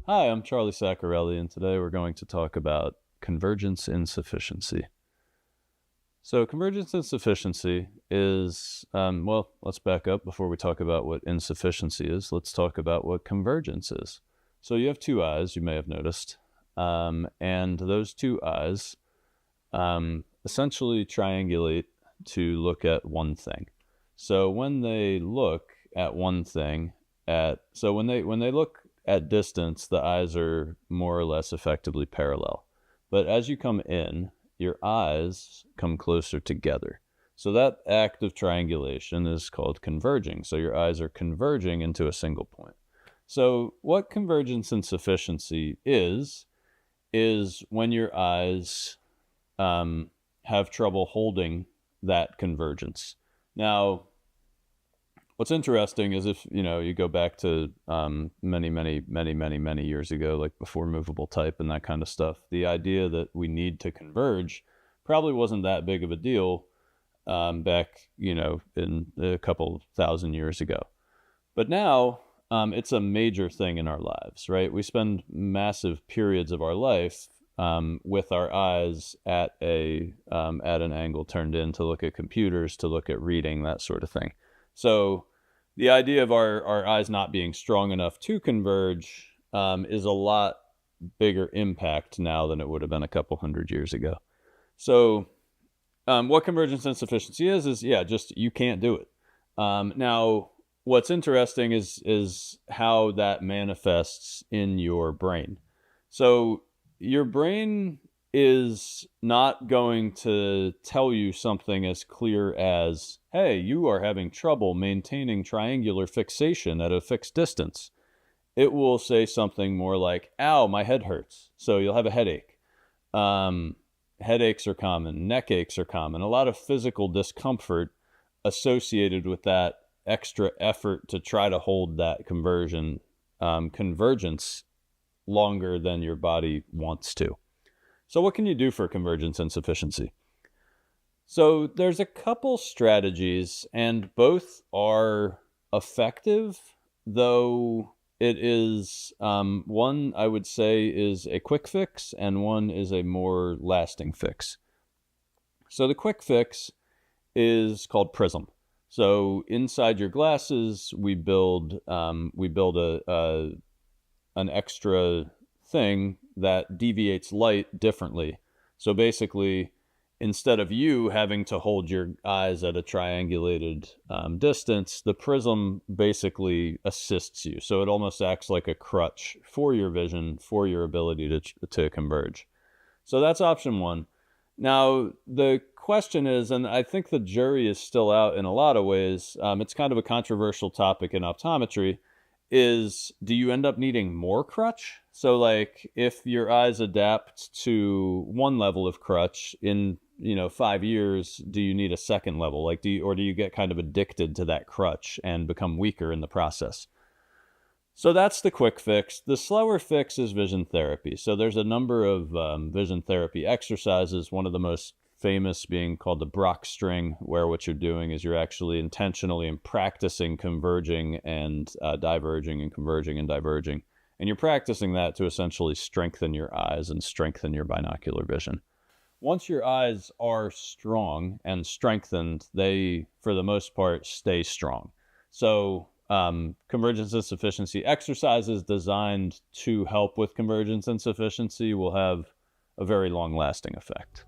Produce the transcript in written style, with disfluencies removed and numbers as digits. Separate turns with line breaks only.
Hi, I'm Charlie Saccarelli, and today we're going to talk about convergence insufficiency. So convergence insufficiency is, well, let's back up before we talk about what insufficiency is. Let's talk about what convergence is. So you have two eyes, you may have noticed, and those two eyes essentially triangulate to look at one thing. So when they look at one thing, when they look at distance, the eyes are more or less effectively parallel. But as you come in, your eyes come closer together. So that act of triangulation is called converging. So your eyes are converging into a single point. So what convergence insufficiency is when your eyes have trouble holding that convergence. Now, what's interesting is if you go back to many years ago, like before movable type and that kind of stuff, the idea that we need to converge probably wasn't that big of a deal back in a couple thousand years ago. But now it's a major thing in our lives, right? We spend massive periods of our life with our eyes at an angle turned in to look at computers, to look at reading, that sort of thing. So the idea of our eyes not being strong enough to converge is a lot bigger impact now than it would have been a couple hundred years ago. So what convergence insufficiency is just you can't do it. Now, what's interesting is how that manifests in your brain. So your brain is not going to tell you something as clear as, hey, you are having trouble maintaining triangular fixation at a fixed distance. It will say something more like, ow, my head hurts. So you'll have a headache. Headaches are common. Neck aches are common. A lot of physical discomfort associated with that extra effort to try to hold that convergence longer than your body wants to. So what can you do for convergence insufficiency? So there's a couple strategies, and both are effective, though it is one I would say is a quick fix and one is a more lasting fix. So the quick fix is called prism. So inside your glasses, we build an extra thing that deviates light differently. So basically, instead of you having to hold your eyes at a triangulated distance, the prism basically assists you. So it almost acts like a crutch for your vision, for your ability to converge. So that's option one. Now, the question is, and I think the jury is still out in a lot of ways, it's kind of a controversial topic in optometry, is do you end up needing more crutch? So like if your eyes adapt to one level of crutch in 5 years, do you need a second level? Like do you get kind of addicted to that crutch and become weaker in the process? So that's the quick fix. The slower fix is vision therapy. So there's a number of vision therapy exercises, one of the most famous being called the Brock string, where what you're doing is you're actually intentionally and practicing converging and diverging and converging and diverging. And you're practicing that to essentially strengthen your eyes and strengthen your binocular vision. Once your eyes are strong and strengthened, they, for the most part, stay strong. So convergence insufficiency exercises designed to help with convergence insufficiency will have a very long-lasting effect.